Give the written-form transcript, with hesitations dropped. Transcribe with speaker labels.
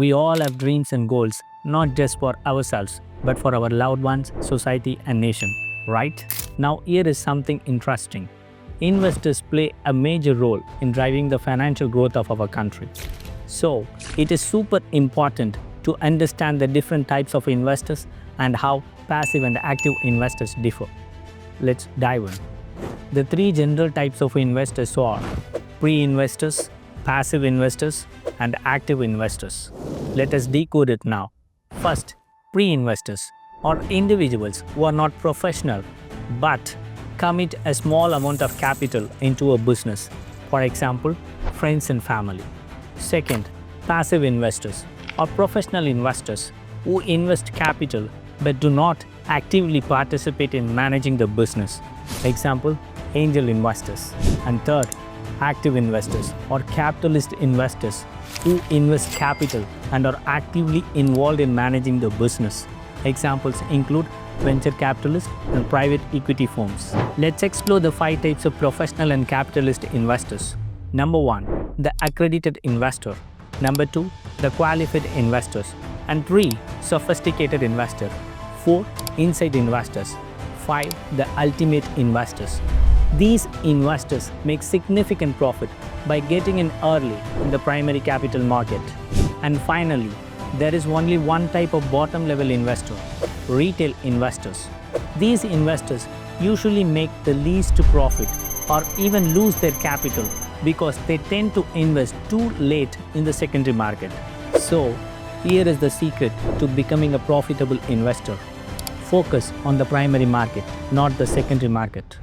Speaker 1: We all have dreams and goals, not just for ourselves, but for our loved ones, society, and nation, right? Now, here is something interesting. Investors play a major role in driving the financial growth of our country. So, it is super important to understand the different types of investors and how passive and active investors differ. Let's dive in. The three general types of investors are pre-investors, passive investors, and active investors. Let us decode it now. First, pre-investors are individuals who are not professional but commit a small amount of capital into a business, for example, friends and family. Second, passive investors are professional investors who invest capital but do not actively participate in managing the business, example, angel investors. And third, active investors or capitalist investors who invest capital and are actively involved in managing the business. Examples include venture capitalists and private equity firms. Let's explore the 5 types of professional and capitalist investors. Number 1, the accredited investor. Number 2, the qualified investors. And 3, sophisticated investor. 4, inside investors. 5, the ultimate investors. These investors make significant profit by getting in early in the primary capital market. And finally, there is only one type of bottom-level investor, retail investors. These investors usually make the least profit or even lose their capital because they tend to invest too late in the secondary market. So, here is the secret to becoming a profitable investor. Focus on the primary market, not the secondary market.